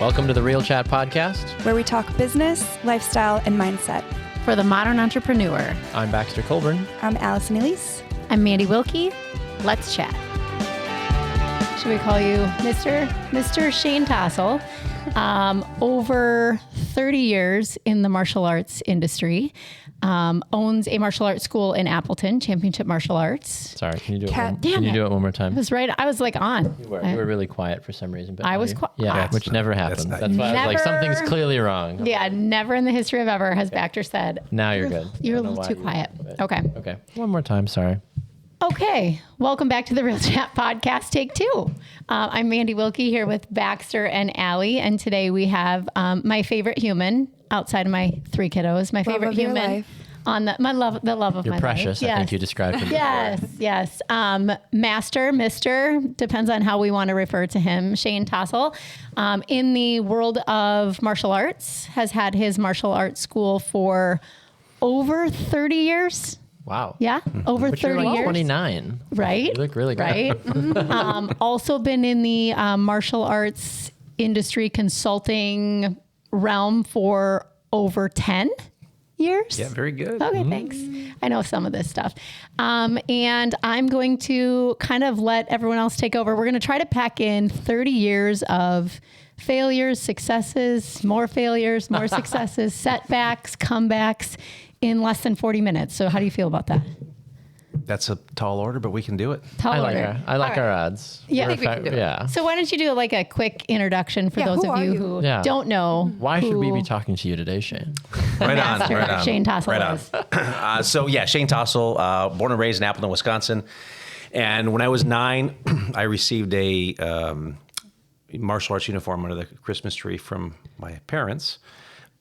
Welcome to the Real Chat Podcast, where we talk business, lifestyle, and mindset. For the modern entrepreneur. I'm Baxter Colburn. I'm Allison Elise. I'm Mandy Wilkie. Let's chat. Should we call you Mr. Shane Tassoul? Over 30 years in the martial arts industry. Owns a martial arts school in Appleton, Championship Martial Arts. Sorry, can you do it? Damn it. Do it one more time? I was right. I was like on. You were really quiet for some reason. But I was quiet. Yeah, which never happens. That's why I was like, Never- something's clearly wrong. Yeah, never in the history of ever has Baxter said. Now you're good. You're a I don't know little why too you- quiet. but- Okay. Okay. One more time. Sorry. Okay, welcome back to the Real Chat Podcast, take two. I'm Mandy Wilkie here with Baxter and Allie, and today we have my favorite human outside of my three kiddos, my favorite of your human life. on the love of You're my precious. life. I think you described him. Yes. Master, Mr., depends on how we want to refer to him, Shane Tassoul, in the world of martial arts, has had his martial arts school for over 30 years. Wow. Yeah, over But 30 you're like years. 29. Right. You look really good. Right. Also been in the martial arts industry consulting realm for over 10 years. Yeah, very good. Okay, thanks. I know some of this stuff. And I'm going to kind of let everyone else take over. We're going to try to pack in 30 years of failures, successes, more failures, more successes, setbacks, comebacks in less than 40 minutes. So how do you feel about that? That's a tall order, but we can do it. Tall I like order. our odds. Yeah. I We're think we fa- can do it. Yeah. So why don't you do like a quick introduction for Yeah, those who of are you you? who Yeah. don't know Why should we who be talking to you today, Shane? Right on, Master right on. Shane Tassoul right is? Shane Tassoul, born and raised in Appleton, Wisconsin. And when I was 9, I received a martial arts uniform under the Christmas tree from my parents.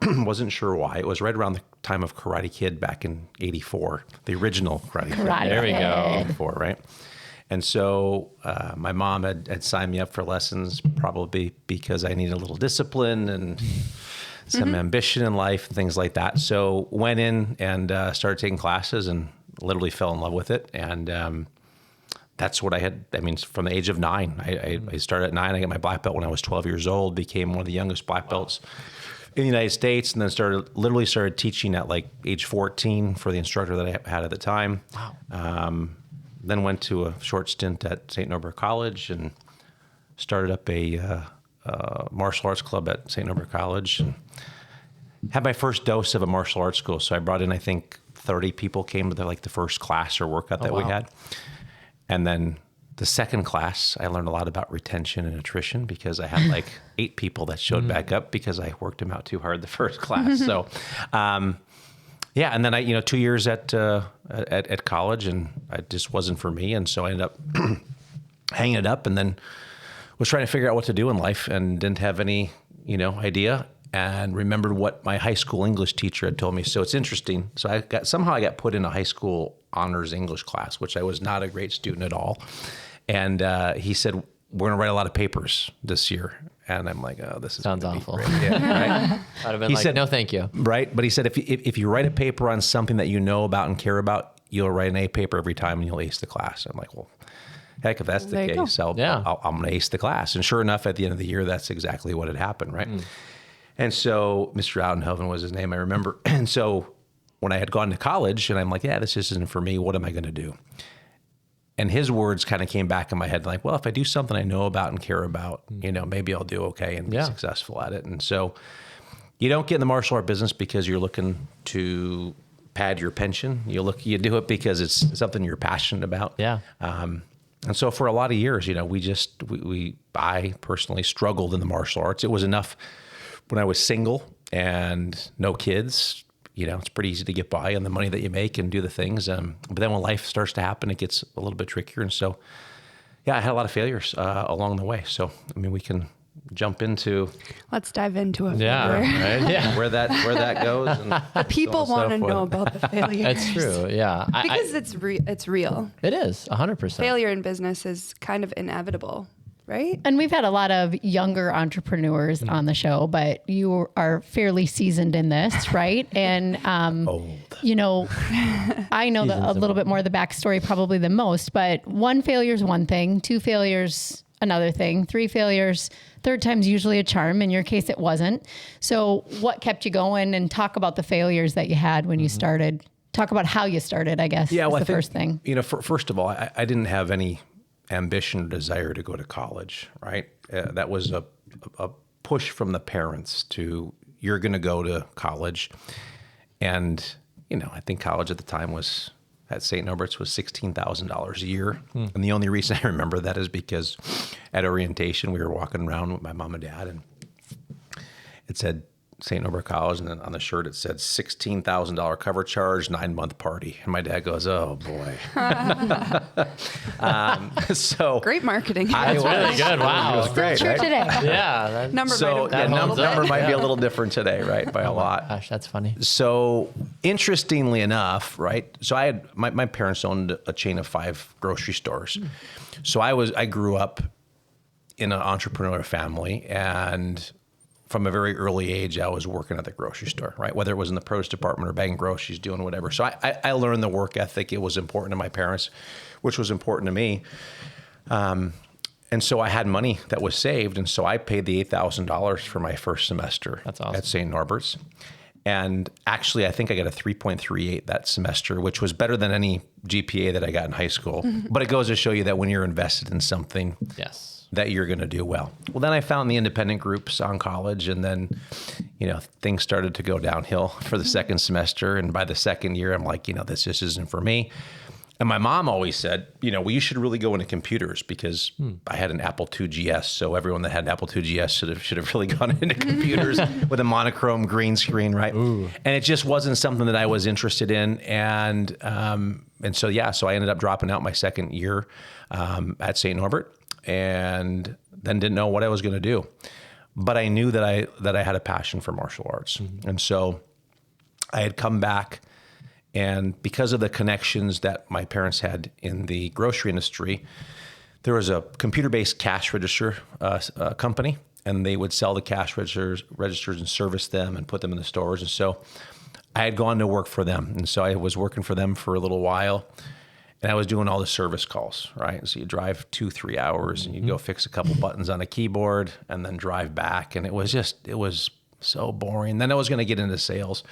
Wasn't sure why. It was right around the time of Karate Kid back in '84, the original Karate Kid. Karate There we go. '84, right? And so my mom had signed me up for lessons probably because I needed a little discipline and some ambition in life and things like that. So went in and started taking classes and literally fell in love with it. And that's what I had. I mean, from the age of 9, I started at 9. I got my black belt when I was 12 years old, became one of the youngest black belts in the United States, and then started teaching at like age 14 for the instructor that I had at the time. Wow. Then went to a short stint at St. Norbert College and started up a martial arts club at St. Norbert College and had my first dose of a martial arts school. So I brought in, I think 30 people came to the first class or workout that we had. And then the second class, I learned a lot about retention and attrition because I had like 8 people that showed back up because I worked them out too hard the first class. So, yeah. And then I, 2 years at college, and it just wasn't for me. And so I ended up hanging it up, and then was trying to figure out what to do in life, and didn't have any, idea. And remembered what my high school English teacher had told me. So it's interesting. So I got put in a high school honors English class, which I was not a great student at all. And he said, "We're going to write a lot of papers this year." And I'm like, "Oh, this is Sounds gonna be awful. great." Yeah, right? I'd have been He like, said- no, thank you. Right. But he said, if you write a paper on something that you know about and care about, you'll write an A paper every time and you'll ace the class. I'm like, well, heck, if that's the There you go. case, I'm going to ace the class. And sure enough, at the end of the year, that's exactly what had happened. Right. And so Mr. Oudenhoven was his name, I remember. And so when I had gone to college and I'm like, yeah, this isn't for me. What am I going to do? And his words kind of came back in my head like, well, if I do something I know about and care about, maybe I'll do okay and be successful at it. And so you don't get in the martial art business because you're looking to pad your pension. You do it because it's something you're passionate about. Yeah. And so for a lot of years, I personally struggled in the martial arts. It was enough when I was single and no kids. It's pretty easy to get by on the money that you make and do the things. But then when life starts to happen, it gets a little bit trickier. And so, yeah, I had a lot of failures along the way. So, I mean, we can jump into Let's dive into it. Yeah. further. Right? Yeah. where that goes. And People so on want to and so know forth. about the failures. It's true. Yeah. Because it's real. It is 100%. Failure in business is kind of inevitable, right? And we've had a lot of younger entrepreneurs on the show, but you are fairly seasoned in this, right? And, Old. I know a little bit more of the backstory probably than most, but one failure is one thing, 2 failures another thing. 3 failures, third time's usually a charm. In your case, it wasn't. So what kept you going, and talk about the failures that you had when you started. Talk about how you started, I guess, Yeah, is well, the I think, first thing. First of all, I didn't have any ambition or desire to go to college, right? That was a push from the parents to, you're going to go to college. And, I think college at the time was, at St. Norbert's, was $16,000 a year. And the only reason I remember that is because at orientation, we were walking around with my mom and dad, and it said St. Norbert College, and then on the shirt it said $16,000 cover charge, 9-month party. And my dad goes, "Oh boy." So Great marketing. That's really good. Wow. it was great, True right? today. Yeah. That, Number So might have yeah, gone a little number bit. might be a little different today, right? By a lot. gosh, that's funny. So interestingly enough, right? So I had my parents owned a chain of 5 grocery stores. So I grew up in an entrepreneurial family, and from a very early age, I was working at the grocery store, right? Whether it was in the produce department or bagging groceries, doing whatever. So I learned the work ethic. It was important to my parents, which was important to me. And so I had money that was saved. And so I paid the $8,000 for my first semester. That's awesome. At St. Norbert's. And actually, I think I got a 3.38 that semester, which was better than any GPA that I got in high school. But it goes to show you that when you're invested in something, Yes. that you're going to do well. Well, then I found the independent groups on college, and then, things started to go downhill for the second semester. And by the second year, I'm like, this just isn't for me. And my mom always said, well, you should really go into computers, because I had an Apple II GS. So everyone that had an Apple II GS should have really gone into computers with a monochrome green screen, right? Ooh. And it just wasn't something that I was interested in. And so I ended up dropping out my second year at St. Norbert, and then didn't know what I was going to do. But I knew that I had a passion for martial arts. And so I had come back, and because of the connections that my parents had in the grocery industry, there was a computer-based cash register company, and they would sell the cash registers and service them and put them in the stores. And so I had gone to work for them. And so I was working for them for a little while, and I was doing all the service calls, right? So you drive 2-3 hours, and you go fix a couple buttons on a keyboard and then drive back. And it was so boring. Then I was going to get into sales.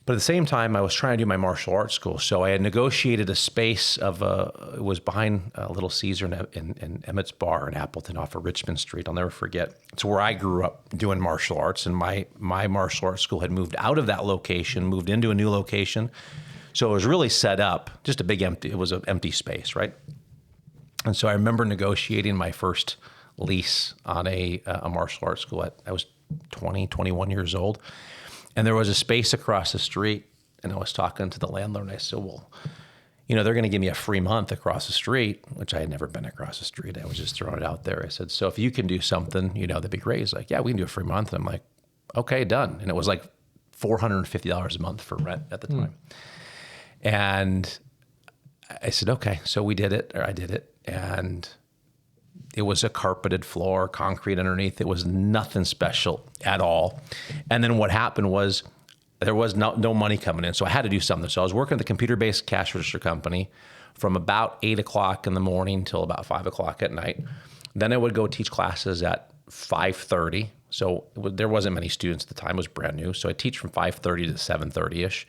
But at the same time, I was trying to do my martial arts school. So I had negotiated a space it was behind Little Caesar in Emmett's Bar in Appleton off of Richmond Street. I'll never forget. It's where I grew up doing martial arts, and my martial arts school had moved out of that location, moved into a new location. So it was really set up, just it was an empty space, right? And so I remember negotiating my first lease on a martial arts school. I was 20, 21 years old. And there was a space across the street, and I was talking to the landlord, and I said, well, they're going to give me a free month across the street, which I had never been across the street. I was just throwing it out there. I said, so if you can do something, that'd be great. He's like, yeah, we can do a free month. And I'm like, okay, done. And it was like $450 a month for rent at the time. And I said, okay. So I did it. And it was a carpeted floor, concrete underneath. It was nothing special at all. And then what happened was there was no money coming in. So I had to do something. So I was working at the computer-based cash register company from about 8 o'clock in the morning till about 5 o'clock at night. Then I would go teach classes at 5:30. So there wasn't many students at the time. It was brand new. So I teach from 5:30 to 7:30-ish.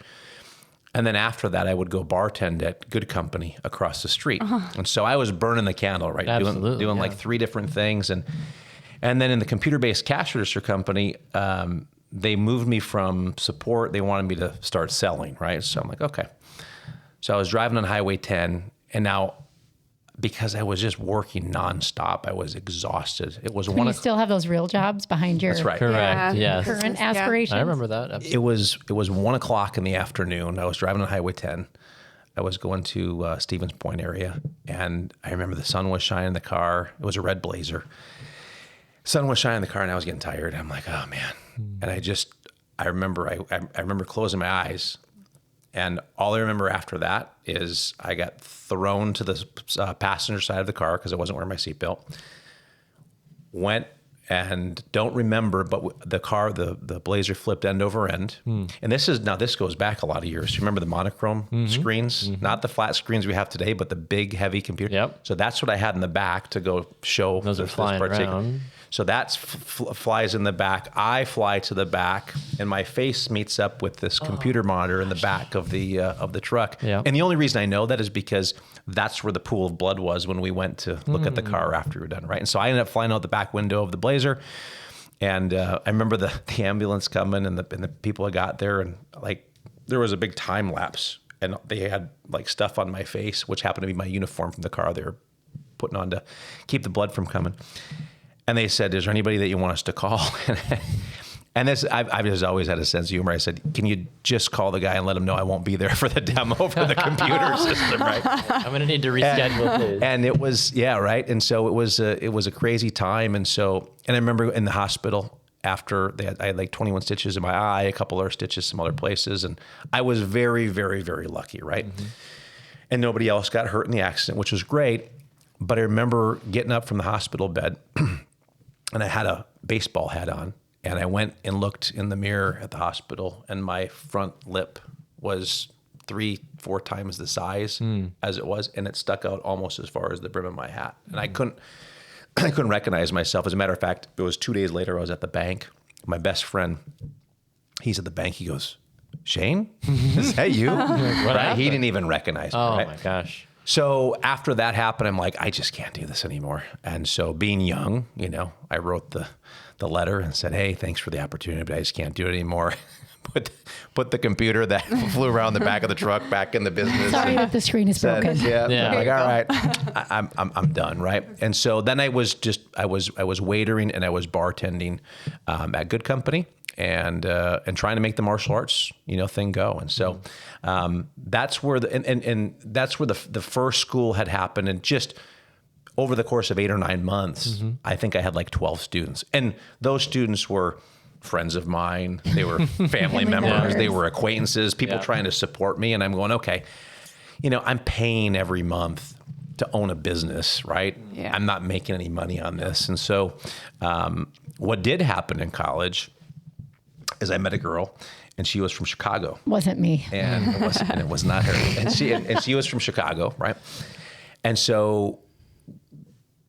And then after that, I would go bartend at Good Company across the street. And so I was burning the candle, right? Absolutely, Doing yeah. like 3 different things. And then in the computer-based cash register company, they moved me from support. They wanted me to start selling, right? So I'm like, okay. So I was driving on Highway 10, and now because I was just working nonstop, I was exhausted. It was So you still have those real jobs behind your That's right. Correct. Yes. current Yeah. aspirations? I remember that. Absolutely. It was 1 o'clock in the afternoon. I was driving on Highway 10. I was going to Stevens Point area, and I remember the sun was shining in the car. It was a red Blazer. Sun was shining in the car, and I was getting tired. I'm like, oh man. And I remember closing my eyes, and all I remember after that is I got thrown to the passenger side of the car because I wasn't wearing my seatbelt. Went and don't remember, but the Blazer flipped end over end. And this goes back a lot of years. You remember the monochrome screens, not the flat screens we have today, but the big heavy computer. Yep. So that's what I had in the back to go show. Those are flying around. So that flies in the back. I fly to the back, and my face meets up with this computer monitor in the back of the truck. Yeah. And the only reason I know that is because that's where the pool of blood was when we went to look at the car after we were done, right? And so I ended up flying out the back window of the Blazer, and I remember the ambulance coming and the people that got there, and like there was a big time lapse, and they had like stuff on my face, which happened to be my uniform from the car they were putting on to keep the blood from coming. And they said, "Is there anybody that you want us to call?" And this, I've just always had a sense of humor. I said, "Can you just call the guy and let him know I won't be there for the demo for the computer system, right?" I'm going to need to reschedule this. And it was, right. And so it was a crazy time. And I remember in the hospital after I had like 21 stitches in my eye, a couple other stitches, some other places. And I was very, very, very lucky, right? And nobody else got hurt in the accident, which was great. But I remember getting up from the hospital bed and I had a baseball hat on, and I went and looked in the mirror at the hospital, and my front lip was 3-4 times the size as it was, and it stuck out almost as far as the brim of my hat. And I couldn't recognize myself. As a matter of fact, it was 2 days later, I was at the bank. My best friend, he's at the bank. He goes, "Shane, is that you?" Right? He didn't even recognize me. Oh right? my gosh. So after that happened, I'm like, I just can't do this anymore. And so being young, I wrote the letter and said, "Hey, thanks for the opportunity, but I just can't do it anymore." Put the computer that flew around the back of the truck back in the business. Sorry that the screen is broken. Yeah. Like, all right, I'm done, right? And so then I was waitering and I was bartending at Good Company and trying to make the martial arts thing go. And so that's where the first school had happened, and just over the course of 8 or 9 months, I think I had like 12 students, and those students were friends of mine. They were family members. They were acquaintances, people trying to support me. And I'm going, okay, I'm paying every month to own a business, right? Yeah. I'm not making any money on this. And so what did happen in college is I met a girl, and she was from Chicago. Wasn't me. And it was not her. And she was from Chicago, right? And so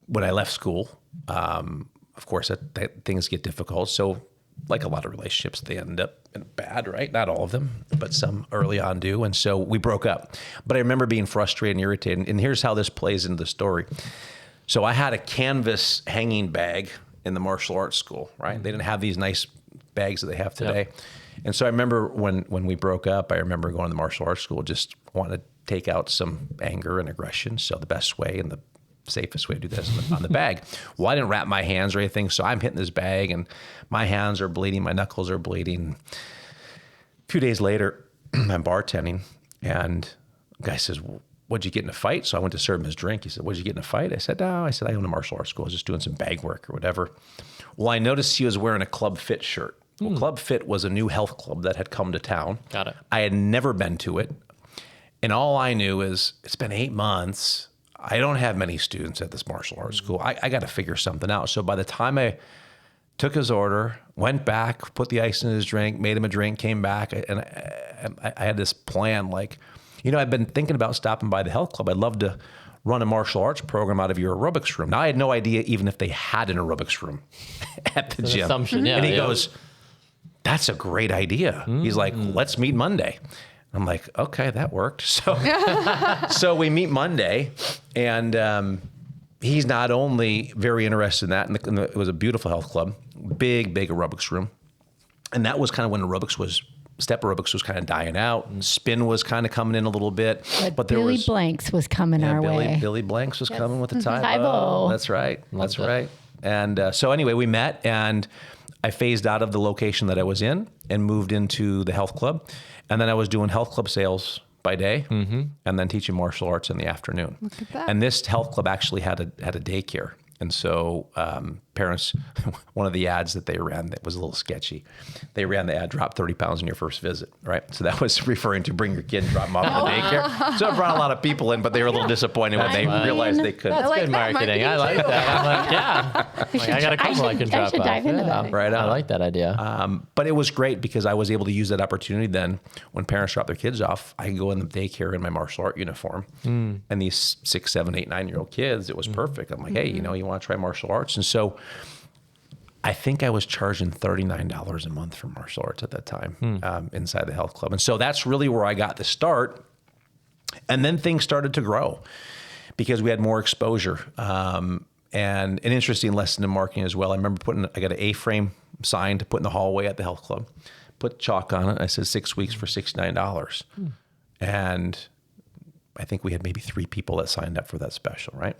when I left school, of course, that things get difficult. So like a lot of relationships, they end up bad, right? Not all of them, but some early on do. And so we broke up. But I remember being frustrated and irritated. And here's how this plays into the story. So I had a canvas hanging bag in the martial arts school, right? They didn't have these nice bags that they have today. Yep. And so I remember when we broke up, I remember going to the martial arts school, just wanting to take out some anger and aggression. So the best way and the safest way to do this on the bag. Well, I didn't wrap my hands or anything, so I'm hitting this bag, and my hands are bleeding, my knuckles are bleeding. A few days later, I'm bartending, and the guy says, "Well, what'd you get in a fight?" So I went to serve him his drink. He said, "What'd you get in a fight?" I said, "No." I said, "I own a martial arts school. I was just doing some bag work or whatever." Well, I noticed he was wearing a Club Fit shirt. Well, Club Fit was a new health club that had come to town. Got it. I had never been to it. And all I knew is it's been 8 months. I don't have many students at this martial arts school. I got to figure something out. So by the time I took his order, went back, put the ice in his drink, made him a drink, came back, and I had this plan. Like, I've been thinking about stopping by the health club. I'd love to run a martial arts program out of your aerobics room. Now, I had no idea even if they had an aerobics room at the gym. Assumption, yeah. And he goes, "That's a great idea." He's like, "Let's meet Monday." I'm like, okay, that worked. So we meet Monday, and he's not only very interested in that, and it was a beautiful health club, big aerobics room. And that was kind of when step aerobics was kind of dying out, and spin was kind of coming in a little bit. But there Billy Blanks was coming our way. Billy Blanks was coming with the Tybo. Tybo. That's right. That's right. And so anyway, we met, and I phased out of the location that I was in and moved into the health club. And then I was doing health club sales by day, and then teaching martial arts in the afternoon. Look at that. And this health club actually had a daycare. And so parents, one of the ads that they ran that was a little sketchy. They ran the ad, drop 30 pounds in your first visit, right? So that was referring to bring your kid and drop them off at the daycare. So it brought a lot of people in, but they were a little disappointed when they realized they couldn't. That's like good that marketing. I like that. I'm like, yeah. Like, I got a couple I can drop off. I should dive into that. Right on. I like that idea. But it was great because I was able to use that opportunity then when parents drop their kids off, I could go in the daycare in my martial art uniform. And these 6, 7, 8, 9-year-old kids, it was perfect. I'm like, hey, you want to try martial arts? And so I think I was charging $39 a month for martial arts at that time inside the health club. And so that's really where I got the start. And then things started to grow because we had more exposure. And an interesting lesson in marketing as well. I remember I got an A-frame sign to put in the hallway at the health club, put chalk on it. I said 6 weeks for $69. And I think we had maybe 3 people that signed up for that special, right?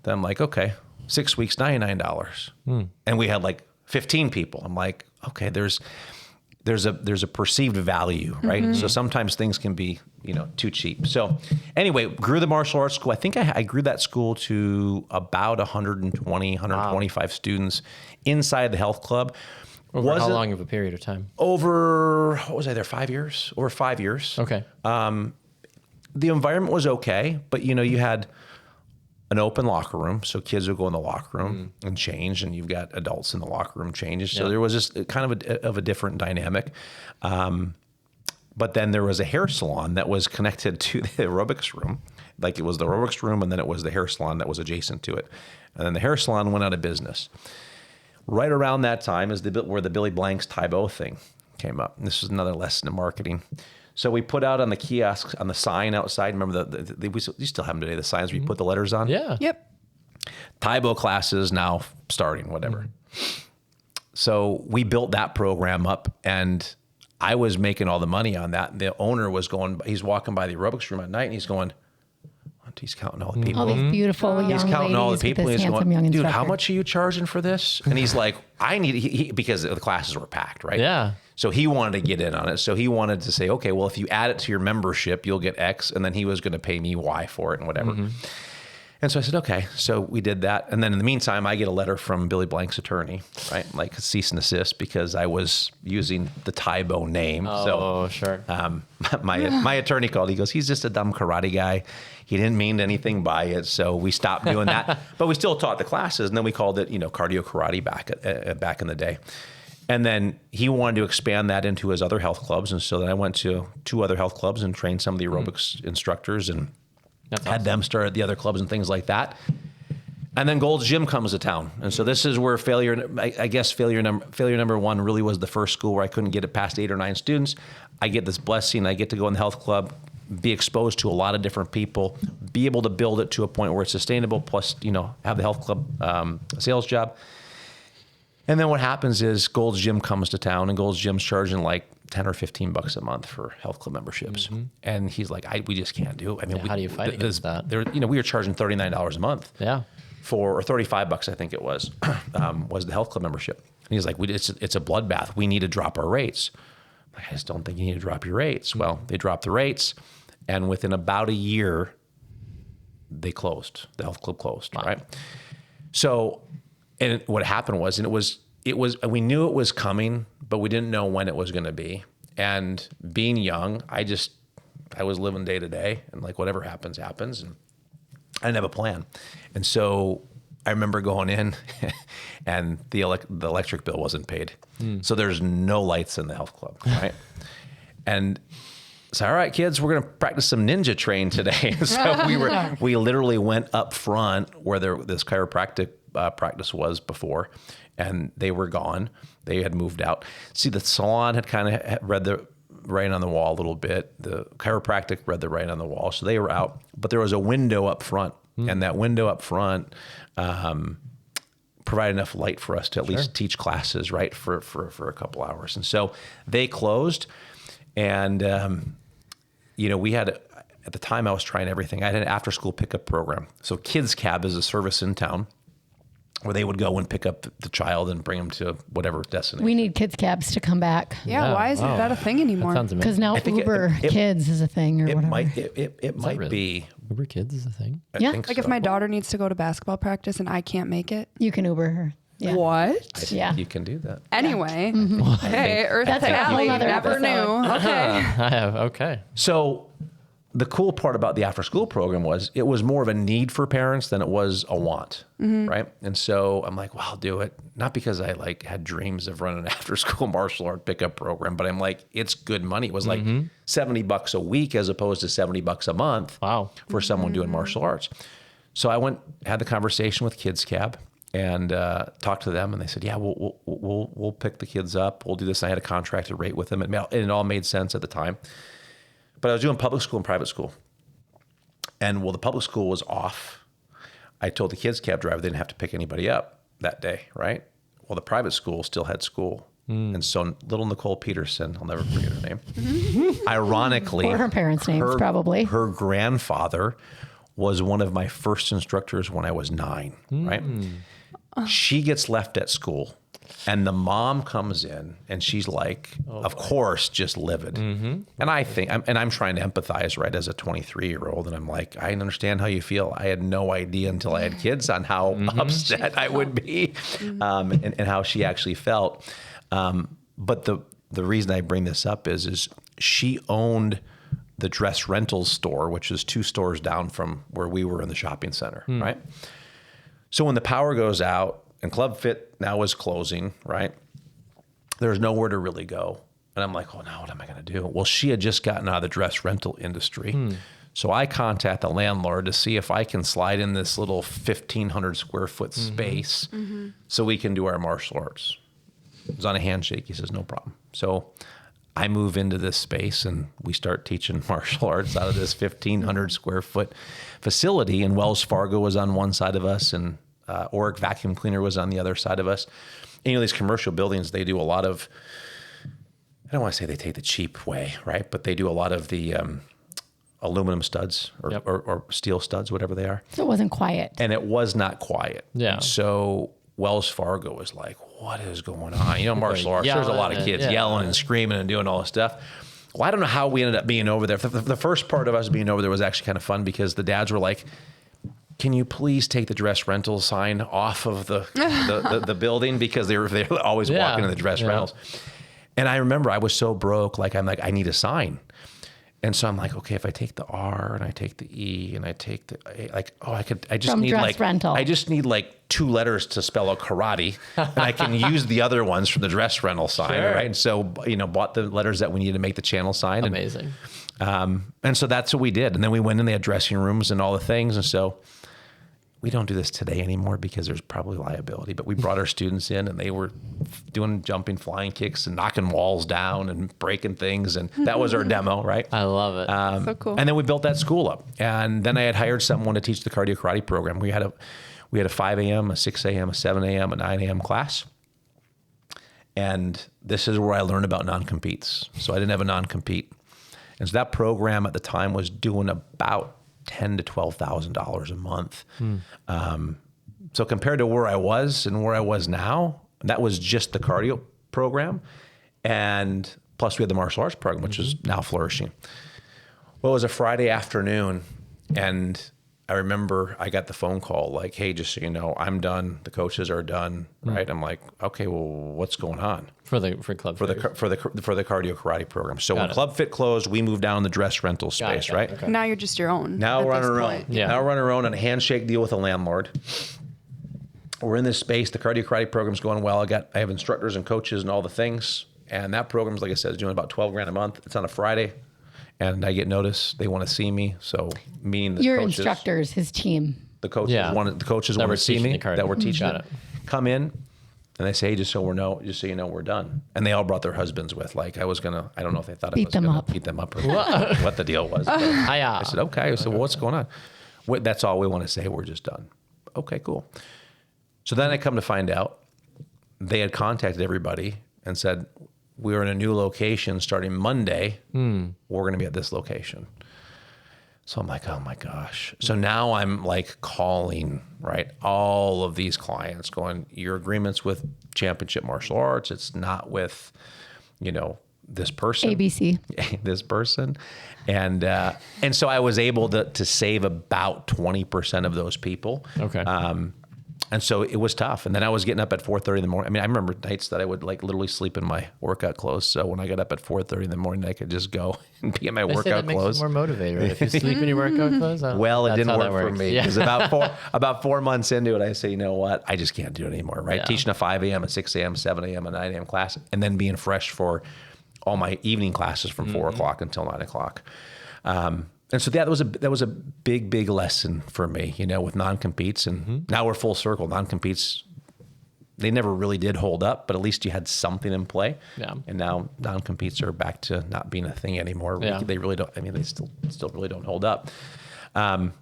Then I'm like, okay, 6 weeks, $99. And we had like 15 people. I'm like, okay, there's a perceived value, right? So sometimes things can be, too cheap. So anyway, grew the martial arts school. I think I grew that school to about 125 students inside the health club. Over how long of a period of time? Over, what was I there, 5 years? Over 5 years. Okay. The environment was okay, but you had an open locker room, so kids would go in the locker room and change, and you've got adults in the locker room changes. So there was just kind of a different dynamic. But then there was a hair salon that was connected to the aerobics room. Like it was the aerobics room, and then it was the hair salon that was adjacent to it. And then the hair salon went out of business. Right around that time is where the Billy Blanks Tybo thing came up. And this was another lesson in marketing. So we put out on the kiosks, on the sign outside. Remember, we still have them today, the signs where you put the letters on? Yeah. Yep. Tybo classes now starting, whatever. So we built that program up, and I was making all the money on that. The owner was he's walking by the aerobics room at night, and he's going, he's counting all the people. All these beautiful young He's counting all the ladies with people. this He's handsome going, young dude, instructor. how much are you charging for this? And he's like, I need, because the classes were packed, right? Yeah. So he wanted to get in on it. So he wanted to say, okay, well, if you add it to your membership, you'll get X. And then he was going to pay me Y for it and whatever. And so I said, okay. So we did that. And then in the meantime, I get a letter from Billy Blank's attorney, right? Like a cease and desist because I was using the Tybo name. Oh, sure. My attorney called. He goes, he's just a dumb karate guy. He didn't mean anything by it. So we stopped doing that. But we still taught the classes. And then we called it, cardio karate back in the day. And then he wanted to expand that into his other health clubs. And so then I went to 2 other health clubs and trained some of the aerobics instructors and had them start at the other clubs and things like that. And then Gold's Gym comes to town. And so this is where failure number 1 really was the first school where I couldn't get it past 8 or 9 students. I get this blessing. I get to go in the health club, be exposed to a lot of different people, be able to build it to a point where it's sustainable, plus, have the health club sales job. And then what happens is Gold's Gym comes to town, and Gold's Gym's charging like $10 or $15 a month for health club memberships. And he's like, we just can't do it. I mean, how do you fight against that? We were charging $39 a month. Yeah. Or $35, I think it was the health club membership. And he's like, it's a bloodbath. We need to drop our rates. I just don't think you need to drop your rates. Well, they dropped the rates, and within about a year, they closed. The health club closed, right? So, and what happened was, we knew it was coming, but we didn't know when it was going to be. And being young, I was living day to day, and like whatever happens, happens. And I didn't have a plan. And so I remember going in and the electric bill wasn't paid. So there's no lights in the health club, right? And so, all right, kids, we're going to practice some ninja train today. So we literally went up front where this chiropractic practice was before, and they were gone. They had moved out. See, the salon had kind of read the writing on the wall a little bit. The chiropractic read the writing on the wall. So they were out, but there was a window up front, and that window up front provided enough light for us to at least teach classes, right, for a couple hours. And so they closed, and we had, at the time I was trying everything. I had an after-school pickup program. So Kids Cab is a service in town. where they would go and pick up the child and bring them to whatever destination. We need kids cabs to come back. Yeah, why isn't that a thing anymore? That sounds amazing. Because now think Uber Kids is a thing or it whatever. might really? be. Uber Kids is a thing. I Yeah. think Like if so. my daughter needs to go to basketball practice and I can't make it. You can Uber her. Yeah. What? Yeah. You can do that. Anyway, hey, Earth That's to a whole Alley, other never episode. knew. Okay. I have. Okay. So the cool part about the after school program was it was more of a need for parents than it was a want, right? And so I'm like, well, I'll do it. Not because I like had dreams of running an after school martial art pickup program, but I'm like, it's good money. It was like $70 a week as opposed to $70 a month Wow. for someone doing martial arts. So I went, had the conversation with Kids Cab and talked to them, and they said, yeah, we'll pick the kids up. We'll do this. And I had a contracted rate with them. It all made sense at the time. But I was doing public school and private school. And while the public school was off, I told the kids cab driver they didn't have to pick anybody up that day, right? Well, the private school still had school. And so little Nicole Peterson, I'll never forget her name, ironically. Or her parents' names, probably. Her grandfather was one of my first instructors when I was 9, right? She gets left at school. And the mom comes in and she's like, of course, just livid. And I think, I'm trying to empathize, right, as a 23-year-old. And I'm like, I understand how you feel. I had no idea until I had kids on how upset I would be and how she actually felt. But the reason I bring this up is she owned the dress rentals store, which is 2 stores down from where we were in the shopping center, right? So when the power goes out, and Club Fit now is closing, right? There's nowhere to really go. And I'm like, oh, now what am I going to do? Well, she had just gotten out of the dress rental industry. So I contact the landlord to see if I can slide in this little 1,500 square foot space so we can do our martial arts. It was on a handshake. He says, no problem. So I move into this space and we start teaching martial arts out of this 1,500 square foot facility. And Wells Fargo was on one side of us and Oric Vacuum Cleaner was on the other side of us. And, these commercial buildings, they do a lot of, I don't want to say they take the cheap way, right? But they do a lot of the aluminum studs or steel studs, whatever they are. So it wasn't quiet. And it was not quiet. Yeah. So Wells Fargo was like, what is going on? Martial arts, there's a lot of Yelling kids and- yelling and screaming and doing all this stuff. Well, I don't know how we ended up being over there. The first part of us being over there was actually kind of fun because the dads were like, can you please take the dress rental sign off of the building? Because they're always walking in the dress rentals. And I remember I was so broke, I need a sign. And so I'm like, okay, if I take the R and I take the E and I take the A, I just From need dress rental. I just need 2 letters to spell out karate, and I can use the other ones from the dress rental sign, Sure. right? And so bought the letters that we needed to make the channel sign. Amazing. And so that's what we did. And then we went in, they had dressing rooms and all the things. And so we don't do this today anymore because there's probably liability, but we brought our students in and they were doing jumping flying kicks and knocking walls down and breaking things. And that was our demo, right? I love it. So cool. And then we built that school up. And then I had hired someone to teach the cardio karate program. We had a 5 a.m., a 6 a.m., a 7 a.m., a 9 a.m. class. And this is where I learned about non-competes. So I didn't have a non-compete. And so that program at the time was doing about $10,000 to $12,000 a month. So compared to where I was and where I was now, that was just the cardio program. And plus we had the martial arts program, which is now flourishing. Well, it was a Friday afternoon and I remember I got the phone call like, hey, just so you know, I'm done. The coaches are done, right? I'm like, okay, well, what's going on? For Club For the cardio karate program. So when Club Fit closed, we moved down the dress rental space, right? Okay. Now you're just your own. Now at we're on this our own. point. Yeah. Now we're on our own on a handshake deal with a landlord. We're in this space. The cardio karate program's going well. I have instructors and coaches and all the things. And that program's, like I said, is doing about $12,000 a month. It's on a Friday. And I get notice they want to see me. So meeting the Your coaches, instructors, his team. the coaches Yeah. want That to we're see teaching me, the cardio. that we're teaching Got it. it. Come in, and they say, hey, just so you know, we're done. And they all brought their husbands with. Like I don't know if they thought I was going to beat them up or what the deal was. But I said, okay. I said, well, what's going on? That's all we want to say. We're just done. Okay, cool. So then I come to find out they had contacted everybody and said, we're in a new location starting Monday. We're going to be at this location. So I'm like, oh my gosh. So now I'm like calling, right, all of these clients going, your agreement's with Championship Martial Arts. It's not with, this person. ABC. This person. And so I was able to save about 20% of those people. Okay. And so it was tough. And then I was getting up at 4:30 in the morning. I mean, I remember nights that I would like literally sleep in my workout clothes. So when I got up at 4:30 in the morning, I could just go and be in my They say workout that clothes. makes you more motivated. Right? If you sleep in your workout clothes, Well, it that's didn't how work that for works. me Yeah. because about 4 months into it, I say, you know what? I just can't do it anymore, right? Yeah. Teaching a 5 a.m., a 6 a.m., 7 a.m., a 9 a.m. class, and then being fresh for all my evening classes from 4 o'clock until 9 o'clock. And so that was a big lesson for me, with non-competes. And now we're full circle. Non-competes, they never really did hold up, but at least you had something in play. Yeah. And now non-competes are back to not being a thing anymore. Yeah. They really don't. I mean, they still really don't hold up. And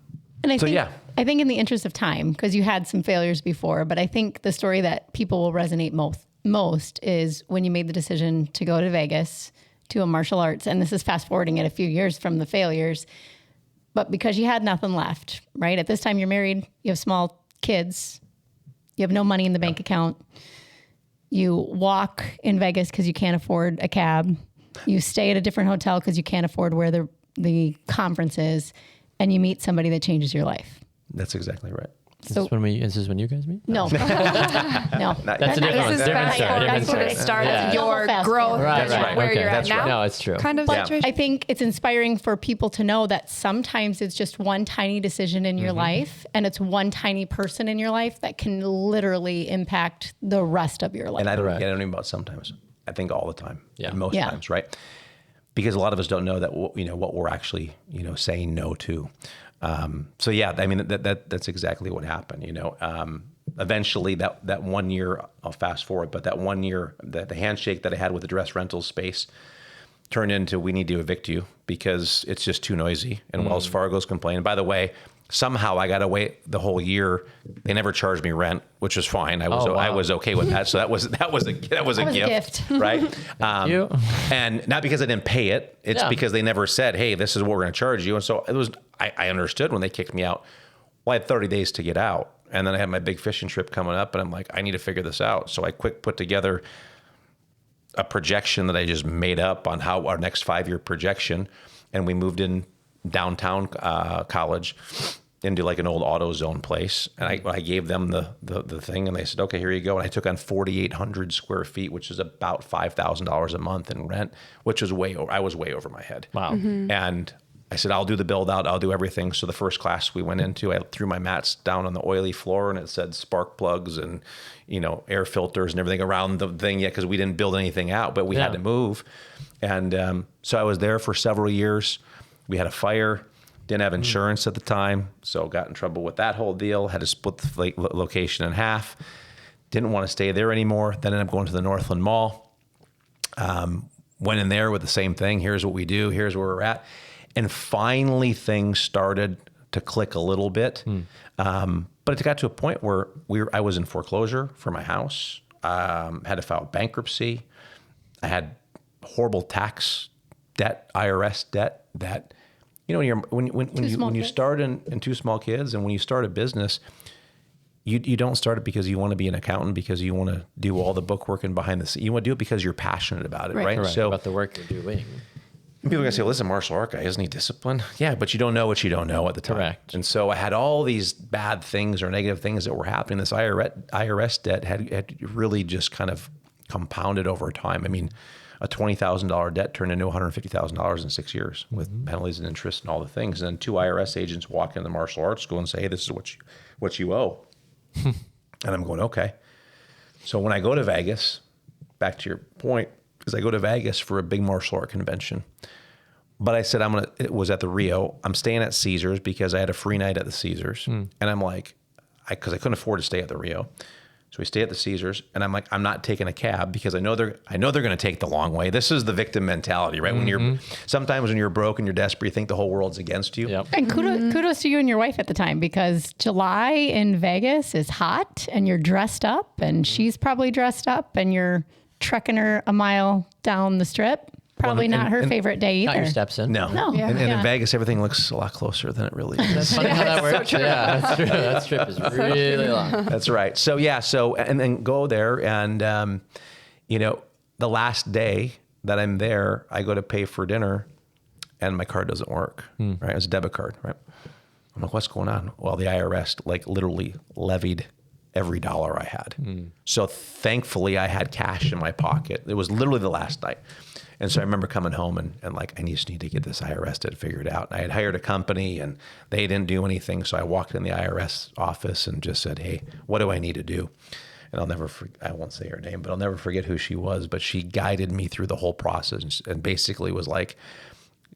I think in the interest of time, because you had some failures before, but I think the story that people will resonate most is when you made the decision to go to Vegas to a martial arts. And this is fast forwarding it a few years from the failures, but because you had nothing left, right? At this time you're married, you have small kids, you have no money in the bank account. You walk in Vegas because you can't afford a cab. You stay at a different hotel because you can't afford where the conference is, and you meet somebody that changes your life. That's exactly right. Is this when you guys meet? No. No. That's a different This is different fast story. forward. Different That's where it story. started. Yeah. Your Fast growth, forward. Right, and right. where Okay. you're at That's now. right. No, it's true. Kind of But situation. I think it's inspiring for people to know that sometimes it's just one tiny decision in your life, and it's one tiny person in your life that can literally impact the rest of your life. And I don't Correct. get it about sometimes. I think all the time. Yeah. And most Yeah. times, right? Because a lot of us don't know that what we're actually saying no to. So yeah, I mean that's exactly what happened. Eventually that 1 year, I'll fast forward, but that 1 year, the handshake that I had with the dress rental space turned into, we need to evict you because it's just too noisy. And Wells Fargo's complaining. By the way, somehow I got to wait the whole year. They never charged me rent, which was fine. I was okay with that. So that was a gift, right? You. And not because I didn't pay it. It's because they never said, hey, this is what we're going to charge you. And so I understood when they kicked me out. Well, I had 30 days to get out. And then I had my big fishing trip coming up, and I'm like, I need to figure this out. So I quick put together a projection that I just made up on how our next 5-year projection. And we moved in downtown college into like an old AutoZone place. And I gave them the thing, and they said, okay, here you go. And I took on 4,800 square feet, which is about $5,000 a month in rent, which was I was way over my head. Wow. And I said, I'll do the build out. I'll do everything. So the first class we went into, I threw my mats down on the oily floor, and it said spark plugs and, air filters and everything around the thing yet, because we didn't build anything out, but we had to move. And so I was there for several years. We had a fire, didn't have insurance at the time, so got in trouble with that whole deal, had to split the location in half, didn't want to stay there anymore, then ended up going to the Northland Mall, went in there with the same thing, here's what we do, here's where we're at. And finally, things started to click a little bit. But it got to a point where I was in foreclosure for my house, had to file bankruptcy. I had horrible tax debt, IRS debt that, when you start in two small kids, and when you start a business, you don't start it because you want to be an accountant, because you want to do all the bookwork behind the scenes. You want to do it because you're passionate about it, right? Correct. So About the work you're doing. people are going to say, well, listen, martial art guy, isn't he disciplined? Yeah, but you don't know what you don't know at the time. Correct. And so I had all these bad things or negative things that were happening. This IRS debt had really just kind of compounded over time. I mean, a $20,000 debt turned into $150,000 in 6 years with penalties and interest and all the things. And then 2 IRS agents walk into the martial arts school and say, hey, this is what you owe. And I'm going, okay. So when I go to Vegas, back to your point, because I go to Vegas for a big martial art convention. But I said, it was at the Rio. I'm staying at Caesars because I had a free night at the Caesars. And I'm like, because I couldn't afford to stay at the Rio. So we stay at the Caesars, and I'm like, I'm not taking a cab because I know they're going to take the long way. This is the victim mentality, right? Sometimes when you're broke and you're desperate, you think the whole world's against you. Yep. And kudos to you and your wife at the time, because July in Vegas is hot, and you're dressed up, and she's probably dressed up, and you're trekking her a mile down the strip. Probably not her and- favorite day Got your either. steps in. No. No. And Yeah. in Vegas, everything looks a lot closer than it really is. That's funny how that works. Yeah, that's true. That strip is really long. That's right. So yeah, and then go there, and the last day that I'm there, I go to pay for dinner, and my card doesn't work. Right, it's a debit card. Right, I'm like, what's going on? Well, the IRS like literally levied every dollar I had. So thankfully, I had cash in my pocket. It was literally the last night. And so I remember coming home and like, I just need to get this IRS figured out. And I had hired a company and they didn't do anything. So I walked in the IRS office and just said, hey, what do I need to do? And I won't say her name, but I'll never forget who she was. But she guided me through the whole process and basically was like,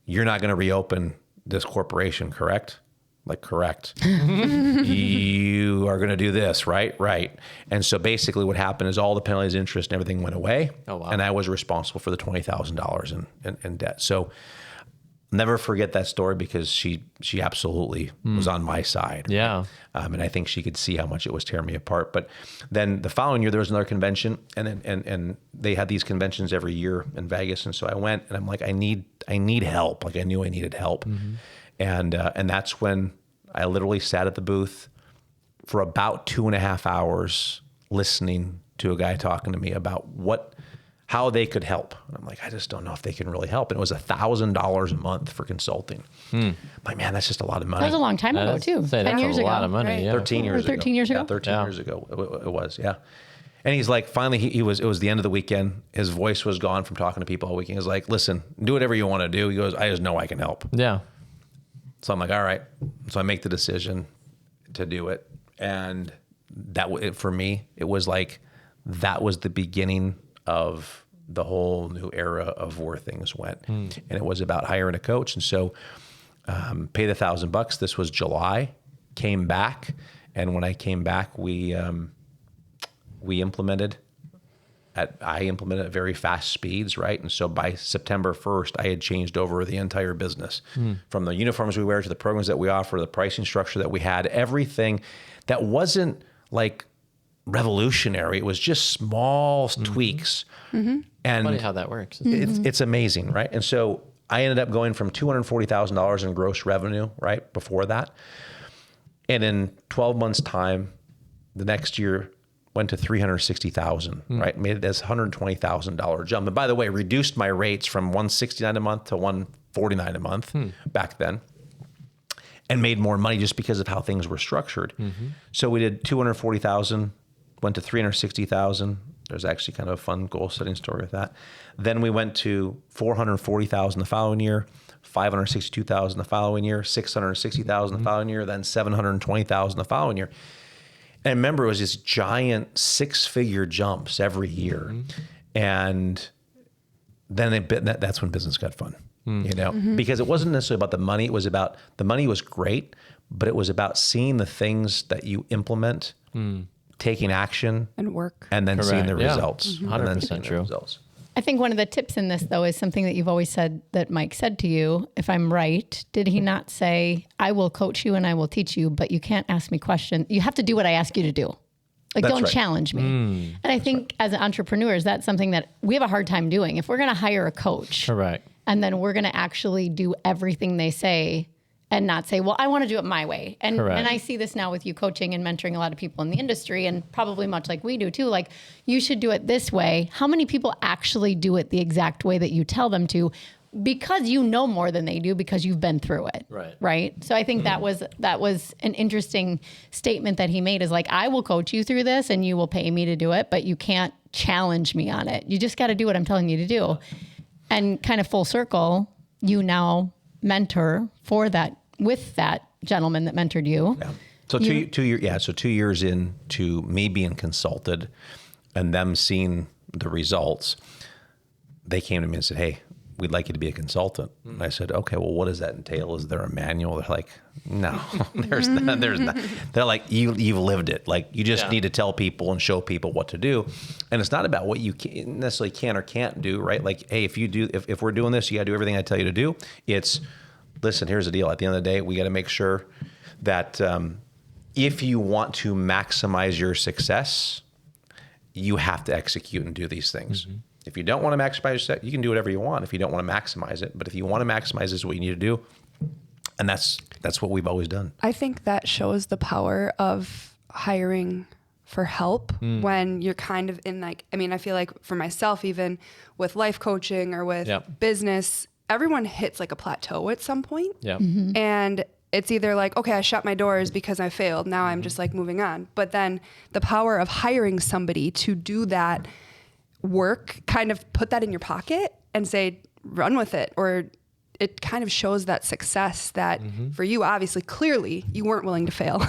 you're not going to reopen this corporation, correct? Like, correct. You are going to do this, right? Right. And so basically what happened is all the penalties, interest, and everything went away. Oh, wow. And I was responsible for the $20,000 in debt. So never forget that story because she absolutely was on my side. Yeah. And I think she could see how much it was tearing me apart. But then the following year, there was another convention, and they had these conventions every year in Vegas. And so I went, and I'm like, I need help. Like I knew I needed help. And that's when I literally sat at the booth for about 2.5 hours listening to a guy talking to me about how they could help. And I'm like, I just don't know if they can really help. And it was $1,000 a month for consulting. I'm like, man, that's just a lot of money. That was a long time ago too. Say 10 that's years a ago. lot of money. Right. Yeah. 13 years ago. 13 years ago? Yeah, 13 Yeah. years ago it was, yeah. And he's like, finally, it was the end of the weekend. His voice was gone from talking to people all weekend. He was like, listen, do whatever you want to do. He goes, I just know I can help. Yeah. So I'm like, all right. So I make the decision to do it. And for me, it was like, that was the beginning of the whole new era of where things went. And it was about hiring a coach. And so paid $1,000. This was July, came back. And when I came back, I implemented at very fast speeds, right? And so by September 1st, I had changed over the entire business from the uniforms we wear to the programs that we offer, the pricing structure that we had, everything that wasn't like revolutionary. It was just small tweaks. And Funny how that works. it's amazing, right? And so I ended up going from $240,000 in gross revenue, right, before that. And in 12 months' time, the next year, went to 360,000, right? Made it as $120,000 jump. And by the way, reduced my rates from $169 a month to $149 a month back then, and made more money just because of how things were structured. So we did 240,000, went to 360,000. There's actually kind of a fun goal setting story with that. Then we went to 440,000 the following year, 562,000 the following year, 660,000 the following year, then 720,000 the following year. And I remember it was this giant 6-figure jumps every year. And then that's when business got fun, because it wasn't necessarily about the money. It was about, the money was great, but it was about seeing the things that you implement, taking action, And work. and then seeing the Correct. Yeah. results. And then 100% seeing the true. results. I think one of the tips in this, though, is something that you've always said that Mike said to you. If I'm right, did he not say, I will coach you and I will teach you, but you can't ask me questions. You have to do what I ask you to do. Like, That's don't right. challenge me. And I think as entrepreneurs, that's something that we have a hard time doing. If we're going to hire a coach Correct. and then we're going to actually do everything they say and not say, well, I want to do it my way. And Correct. I see this now with you coaching and mentoring a lot of people in the industry, and probably much like we do too. Like, you should do it this way. How many people actually do it the exact way that you tell them to? Because you know more than they do, because you've been through it. Right. Right. So I think that was an interesting statement that he made, is like, I will coach you through this and you will pay me to do it, but you can't challenge me on it. You just got to do what I'm telling you to do. And kind of full circle, you now mentor with that gentleman that mentored you. Yeah. So 2 years into me being consulted and them seeing the results, they came to me and said, hey, we'd like you to be a consultant. And I said, okay, well, what does that entail? Is there a manual? They're like, no, there's not. They're like, you've lived it. Like, you just need to tell people and show people what to do. And it's not about what you necessarily can or can't do, right? Like, hey, if we're doing this, you got to do everything I tell you to do. It's, listen, here's the deal. At the end of the day, we got to make sure that if you want to maximize your success, you have to execute and do these things. If you don't want to maximize your set, you can do whatever you want if you don't want to maximize it. But if you want to maximize, this is what you need to do. And that's what we've always done. I think that shows the power of hiring for help when you're kind of in like, I mean, I feel like for myself, even with life coaching or with business, everyone hits like a plateau at some point. Yeah. And it's either like, okay, I shut my doors because I failed. Now I'm just like moving on. But then the power of hiring somebody to do that work, kind of put that in your pocket and say, run with it. Or it kind of shows that success that for you, obviously, clearly you weren't willing to fail.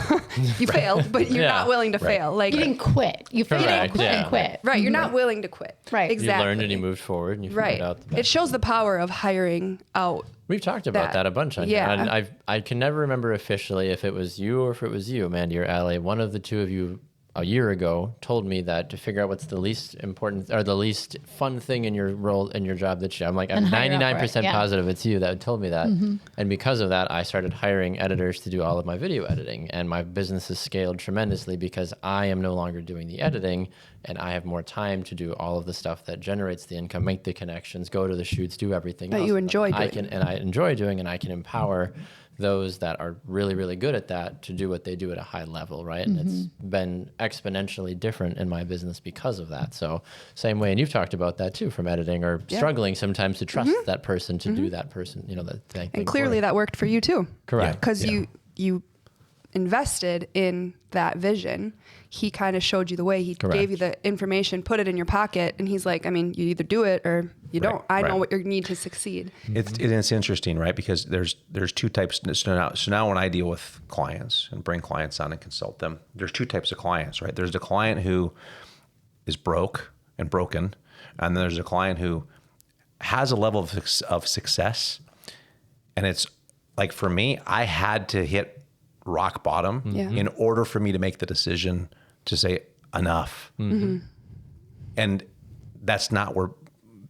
You failed, but you're not willing to fail. Like You didn't quit. You Correct, didn't quit. right. You're not willing to quit. Right. Exactly. You learned and you moved forward and you figured out the best. It shows the power of hiring out. We've talked about that a bunch on here. Yeah. And I can never remember officially if it was you or if it was you, Mandy or Allie. One of the two of you a year ago told me that to figure out what's the least important or the least fun thing in your role, in your job that you, I'm like, I'm 99% positive it's you that told me that. And because of that, I started hiring editors to do all of my video editing, and my business has scaled tremendously because I am no longer doing the editing and I have more time to do all of the stuff that generates the income, make the connections, go to the shoots, do everything That else you enjoy doing. I enjoy doing, and I can empower those that are really, really good at that to do what they do at a high level, right? And it's been exponentially different in my business because of that. So same way, and you've talked about that too, from editing or struggling sometimes to trust that person to do that person, you know, that thing. And clearly that worked for you too. Correct. Because you invested in that vision. He kind of showed you the way. He gave you the information, put it in your pocket, and he's like, I mean, you either do it or you don't. I know what you need to succeed. It's interesting, right? Because there's two types. So now when I deal with clients and bring clients on and consult them, there's two types of clients, right? There's the client who is broke and broken, and then there's a client who has a level of success. And it's like, for me, I had to hit rock bottom in order for me to make the decision to say enough. And that's not where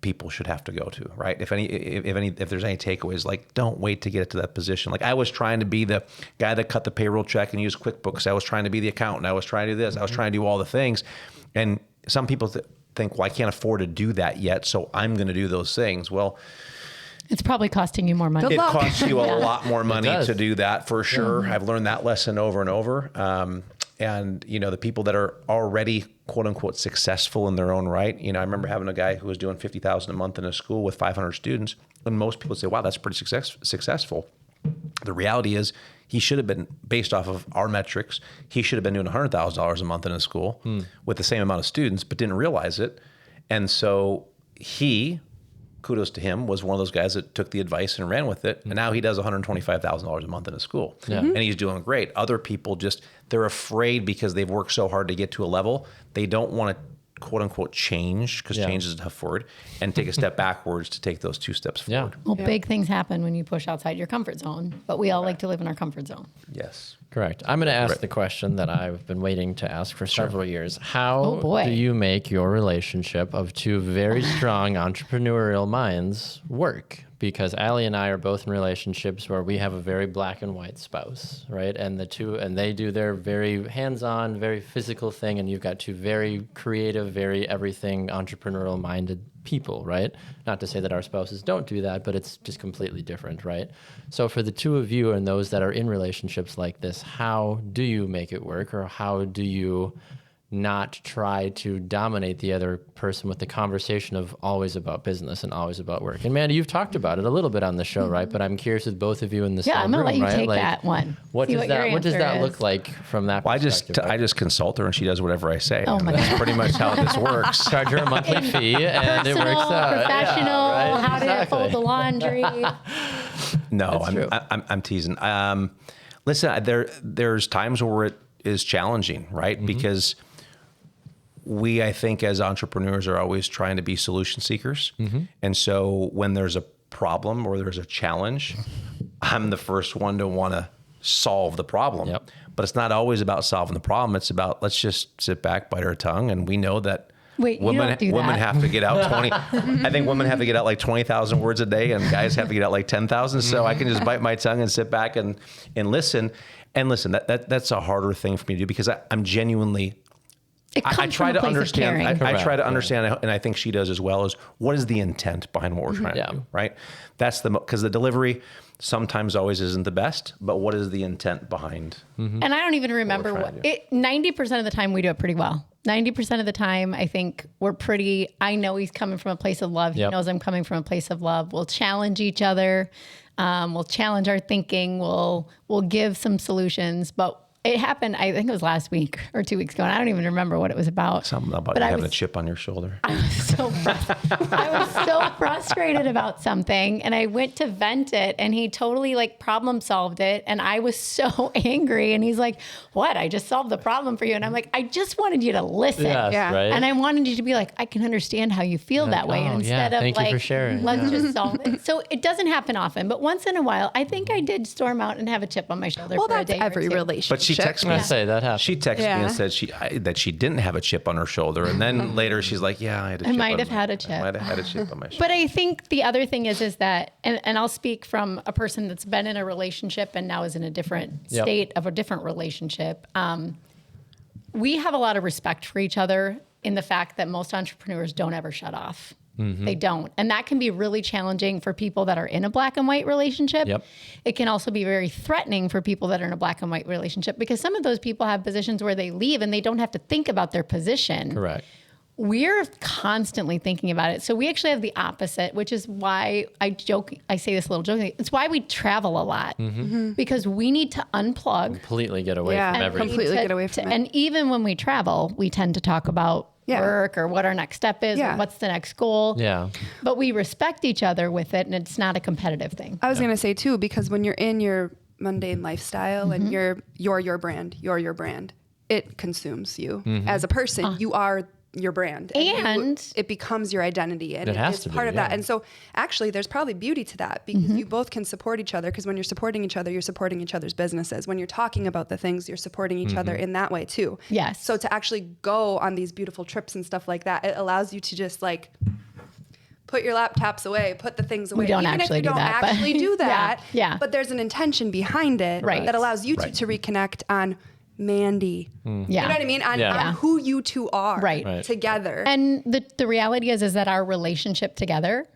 people should have to go to, right? If there's any takeaways, like, don't wait to get to that position. Like, I was trying to be the guy that cut the payroll check and used QuickBooks. I was trying to be the accountant. I was trying to do this. I was trying to do all the things. And some people think, well, I can't afford to do that yet, so I'm going to do those things. Well, It's probably costing you more money. it costs you a lot more money to do that, for sure. I've learned that lesson over and over. And, you know, the people that are already, quote unquote, successful in their own right. You know, I remember having a guy who was doing $50,000 a month in a school with 500 students. And most people say, wow, that's pretty successful. The reality is, he should have been, based off of our metrics, he should have been doing $100,000 a month in a school with the same amount of students, but didn't realize it. And so he, kudos to him, was one of those guys that took the advice and ran with it. And now he does $125,000 a month in a school. And he's doing great. Other people they're afraid because they've worked so hard to get to a level. They don't want to, quote unquote, change, because change is a tough word, and take a step backwards to take those 2 steps forward. Well, big things happen when you push outside your comfort zone, but we all like to live in our comfort zone. Yes. Correct. I'm going to ask the question that I've been waiting to ask for several years. How boy. do you make your relationship of two very strong entrepreneurial minds work? Because Allie and I are both in relationships where we have a very black and white spouse, right? And they do their very hands-on, very physical thing, and you've got two very creative, very everything entrepreneurial minded people, right? Not to say that our spouses don't do that, but it's just completely different, right? So for the two of you and those that are in relationships like this, how do you make it work, or how do you not try to dominate the other person with the conversation of always about business and always about work? And Mandy, you've talked about it a little bit on the show, right? But I'm curious with both of you in the same room, I'm going to let you right? take Like, that one. What See does your what does answer that is. look like from that Well, perspective? I just consult her and she does whatever I say. Oh my That's God. pretty much how this works. Charge her a monthly fee, and it Personal, works out. professional, Yeah, right? how to fold the laundry. No, true. I'm teasing. Listen, there's times where it is challenging, right? Because we, I think, as entrepreneurs, are always trying to be solution seekers. And so when there's a problem or there's a challenge, I'm the first one to want to solve the problem. Yep. But it's not always about solving the problem. It's about, let's just sit back, bite our tongue. And we know that Wait, you women don't do that. have to get out 20. I think women have to get out like 20,000 words a day, and guys have to get out like 10,000. So I can just bite my tongue and sit back and listen. And listen, that's a harder thing for me to do, because I'm genuinely It comes I try from a to place of understand. caring. I try Correct, to understand, and I think she does as well. Is what is the intent behind what we're trying Yeah. to do? Right. That's because the delivery sometimes always isn't the best. But what is the intent behind? And I don't even remember trying what to it. 90% of the time we do it pretty well. 90% of the time, I think I know he's coming from a place of love. He Yep. knows I'm coming from a place of love. We'll challenge each other. We'll challenge our thinking. We'll give some solutions. But it happened, I think it was last week or 2 weeks ago. And I don't even remember what it was about. Something about But you I having was- a chip on your shoulder. I was so frustrated about something, and I went to vent it, and he totally like problem solved it, and I was so angry. And he's like, "What? I just solved the problem for you." And I'm like, "I just wanted you to listen." Yes, Yeah. right? And I wanted you to be like, I can understand how you feel that way. oh, And yeah, instead of thank you like, for sharing. let's just solve it. So it doesn't happen often, but once in a while, I think I did storm out and have a chip on my shoulder Well, for a that's day or every two. relationship. But she texted I me. say that happens. She texted me Yeah. and said that she didn't have a chip on her shoulder, and then later she's like, "Yeah, I had a chip. might on have my- had a I chip." might have had a chip on my shoulder." But I think the other thing is that, and I'll speak from a person that's been in a relationship and now is in a different Yep. state of a different relationship. We have a lot of respect for each other in the fact that most entrepreneurs don't ever shut off. They don't. And that can be really challenging for people that are in a black and white relationship. Yep. It can also be very threatening for people that are in a black and white relationship because some of those people have positions where they leave and they don't have to think about their position. Correct. We're constantly thinking about it. So we actually have the opposite, which is why I say this a little jokingly. It's why we travel a lot because we need to unplug. Completely get away Yeah. from And everything. completely get away from it. And even when we travel, we tend to talk about Yeah. work or what our next step is Yeah. or what's the next goal. Yeah. But we respect each other with it, and it's not a competitive thing. I was going to say too, because when you're in your mundane lifestyle and you're your brand, it consumes you as a person. You are your brand, And- it becomes your identity, and It has is to be, part of that. yeah. And so, actually, there's probably beauty to that because you both can support each other. Because when you're supporting each other, you're supporting each other's businesses. When you're talking about the things, you're supporting each other in that way too. Yes. So to actually go on these beautiful trips and stuff like that, it allows you to just like put your laptops away, put the things away. We don't Even actually if you do don't that, but- actually do that. Yeah. But there's an intention behind it Right. that allows you two Right. to reconnect on Mandy. Yeah. You know what I mean? On, Yeah. on who you two are Right. Right. together. And the reality is that our relationship together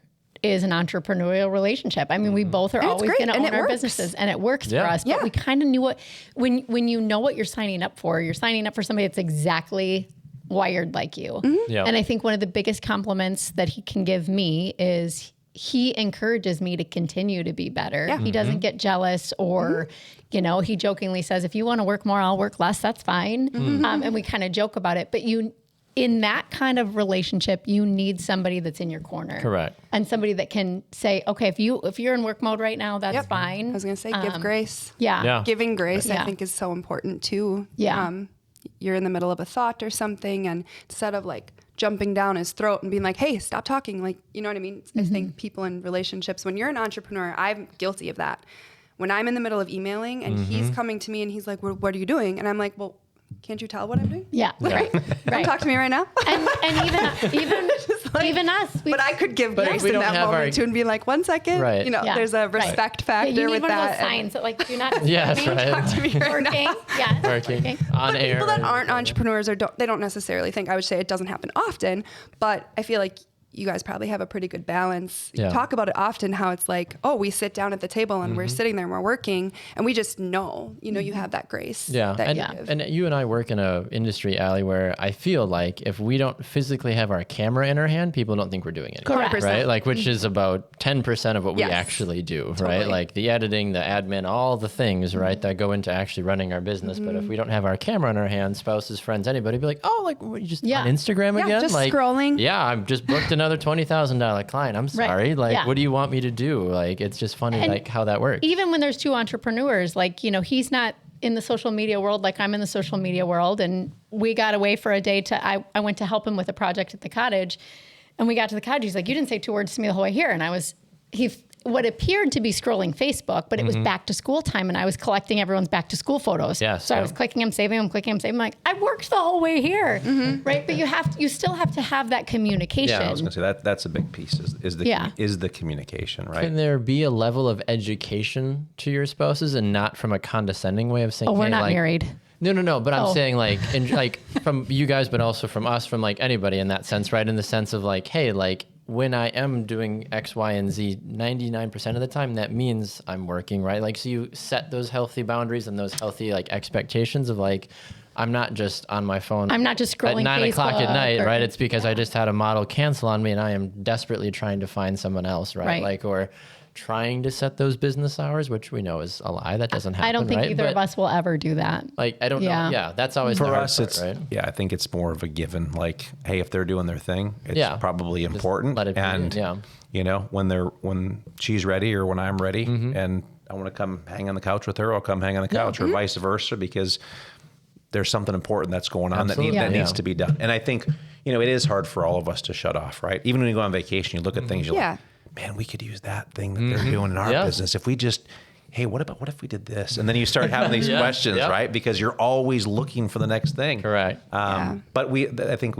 is an entrepreneurial relationship. I mean, we both are And it's always great, going to and own it our works. businesses, and it works Yeah. for us. Yeah. But we kind of knew when you know what you're signing up for. You're signing up for somebody that's exactly wired like you. Yeah. And I think one of the biggest compliments that he can give me is he encourages me to continue to be better. Yeah. He doesn't get jealous or, he jokingly says, if you want to work more, I'll work less. That's fine. And we kind of joke about it. But in that kind of relationship, you need somebody that's in your corner. Correct. And somebody that can say, okay, if you're in work mode right now, that's Yep. fine. I was going to say, give grace. Yeah. Yeah. Giving grace, Yeah. I think, is so important too. Yeah. You're in the middle of a thought or something, and instead of like jumping down his throat and being like, hey, stop talking, like, you know what I mean? I think people in relationships, when you're an entrepreneur, I'm guilty of that. When I'm in the middle of emailing and he's coming to me and he's like, well, what are you doing? And I'm like, well, can't you tell what I'm doing? Yeah. Right. Don't Right. talk to me right now. And even us. But I could give But if grace we in don't that have moment our- too and be like, 1 second. Right. Yeah. There's a respect factor you need with one that. of those signs that like do not Yes, disturb me. right. Talk to me right now. Working. Yeah. Working on air. People that aren't entrepreneurs or they don't necessarily think, I would say it doesn't happen often, but I feel like you guys probably have a pretty good balance. Yeah. You talk about it often, how it's like, oh, we sit down at the table and we're sitting there and we're working and we just know, you have that grace Yeah, that and, you give. and you and I work in a industry, Allie, where I feel like if we don't physically have our camera in our hand, people don't think we're doing it. Correct. Right? Like, which is about 10% of what we Yes. actually do, right? Totally. Like the editing, the admin, all the things, right, that go into actually running our business. But if we don't have our camera in our hand, spouses, friends, anybody, be like, oh, like, what, you just Yeah. on Instagram Yeah, again? just like, scrolling. Yeah, I've just booked another $20,000 client. I'm sorry. Like, Yeah. what do you want me to do? Like, it's just funny, And like, how that works. Even when there's two entrepreneurs, like, he's not in the social media world like I'm in the social media world. And we got away for a day I went to help him with a project at the cottage. And we got to the cottage. He's like, you didn't say 2 words to me the whole way here. And what appeared to be scrolling Facebook, but it was back to school time, and I was collecting everyone's back to school photos. Yes, so I yeah. was clicking them, saving them, clicking them, saving them. Like, I worked the whole way here, right? But you still have to have that communication. Yeah, I was going to say that's a big piece is the communication, right? Can there be a level of education to your spouses and not from a condescending way of saying, Oh, we're hey, not like, married. No. But I'm Oh. saying like, like from you guys, but also from us, from like anybody in that sense, right? In the sense of like, hey, like when I am doing X, Y, and Z, 99% of the time, that means I'm working, right? Like, so you set those healthy boundaries and those healthy like expectations of like, I'm not just on my phone. I'm not just scrolling at 9 o'clock at Facebook night, or- right? It's because I just had a model cancel on me and I am desperately trying to find someone else, right? Right. Like, or trying to set those business hours, which we know is a lie. That doesn't happen, I don't think right? either But, of us will ever do that. like, I don't Yeah. know. Yeah, that's always the For hard us, part, it's right? yeah. I think it's more of a given. Like, hey, if they're doing their thing, it's Yeah. probably Just important. let it be, and yeah. you know, when she's ready or when I'm ready, Mm-hmm. and I want to come hang on the couch with her, I'll come hang on the couch, or vice versa, because there's something important that's going on Absolutely. that Yeah. needs to be done. And I think, you know, it is hard for all of us to shut off, right? Even when you go on vacation, you look at things, you're Yeah. like, man, we could use that thing that they're doing in our Yeah. business. If we just, hey, what if we did this? And then you start having these Yeah. questions, Yeah. right? Because you're always looking for the next thing. Correct. But I think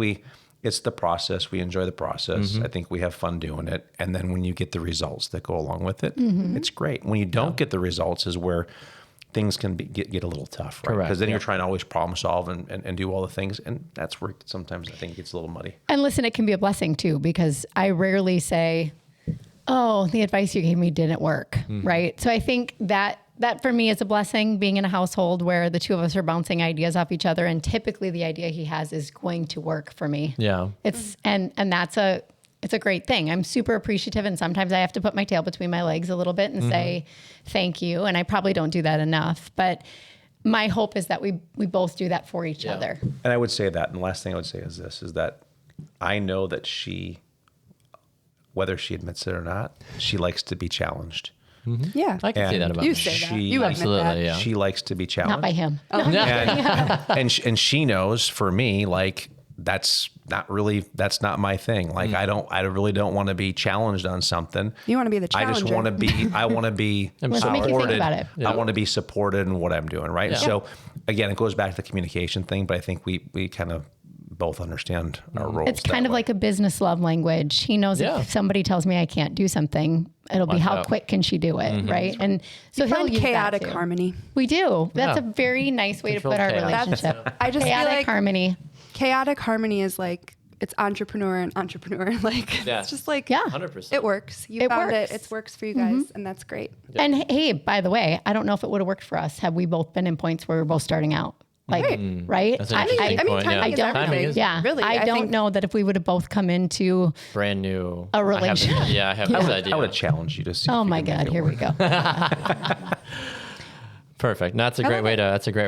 it's the process. We enjoy the process. I think we have fun doing it. And then when you get the results that go along with it, it's great. When you don't get the results is where things can get a little tough, right? Correct, Because then yeah. you're trying to always problem solve and do all the things. And that's where sometimes I think it gets a little muddy. And listen, it can be a blessing too, because I rarely say, oh, the advice you gave me didn't work. Right. So I think that for me is a blessing, being in a household where the two of us are bouncing ideas off each other. And typically the idea he has is going to work for me. Yeah. It's, and it's a great thing. I'm super appreciative. And sometimes I have to put my tail between my legs a little bit and say, thank you. And I probably don't do that enough, but my hope is that we both do that for each Yeah. other. And I would say that, and the last thing I would say is this, is that I know that she, whether she admits it or not, she likes to be challenged. Yeah. I can see And that about You me. say that. She- You admit Absolutely, that. yeah. She likes to be challenged. Not by him. and she knows for me, like, that's not my thing. Like, I really don't want to be challenged on something. You want to be the I challenger. just want to be Let's make you think supported. about it. Yeah. I want to be supported in what I'm doing. Right. Yeah. So again, it goes back to the communication thing, but I think we kind of both understand our roles. It's kind that of way. like a business love language. He knows Yeah. if somebody tells me I can't do something, it'll be Watch how out. quick can she do it, right? And so he'll Find use that chaotic too. harmony. We do. That's Yeah. a very nice way to Controlled put our chaos. relationship. I just feel Chaotic like harmony. chaotic harmony is like, it's entrepreneur and entrepreneur. Like, Yeah. it's just like, Yeah. 100%. it works. You It found works. it. It works for you guys. And that's great. And hey, by the way, I don't know if it would have worked for us had we both been in points where we were both starting out. Like, right? That's an interesting point. timing yeah. is don't everything. Timing is Yeah. Really, I I don't think- know that if we would have both come into, brand new. A relationship. I have this idea. I would have challenged you to see. oh if you my could make God, it here work. we go. Perfect. No, that's a great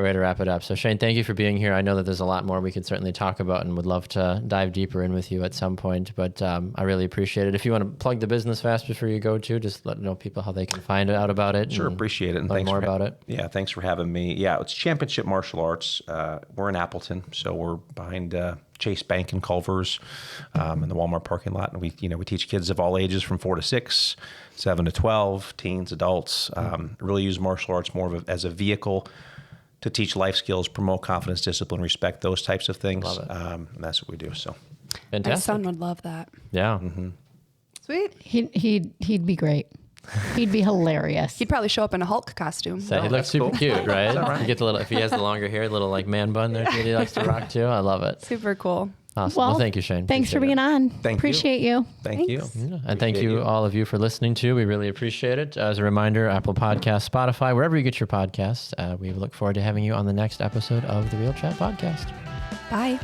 way to wrap it up. So Shane, thank you for being here. I know that there's a lot more we could certainly talk about and would love to dive deeper in with you at some point, but I really appreciate it. If you want to plug the business fast before you go to, just let know people how they can find out about it. Sure, and appreciate it. And learn thanks more for about it. Yeah, thanks for having me. Yeah, it's Championship Martial Arts. We're in Appleton, so we're behind Chase Bank in Culver's in the Walmart parking lot. And we teach kids of all ages from 4 to 6, 7 to 12, teens, adults. Really use martial arts more as a vehicle to teach life skills, promote confidence, discipline, respect, those types of things. Love it. And that's what we do. So My Fantastic. son would love that. Yeah. Sweet. He'd be great. He'd be hilarious. He'd probably show up in a Hulk costume. So he looks super cute, right? You get the little, if he has the longer hair, little like man bun there that he likes to rock too. I love it. Super cool. Awesome. Well, thank you, Shane. Thanks for Appreciate being it. on. Thank you. Appreciate you. thank you. Thanks. Yeah, and thank Appreciate you, you. all of you, for listening too. We really appreciate it. As a reminder, Apple Podcasts, Spotify, wherever you get your podcasts, we look forward to having you on the next episode of the Real Chat Podcast. Bye.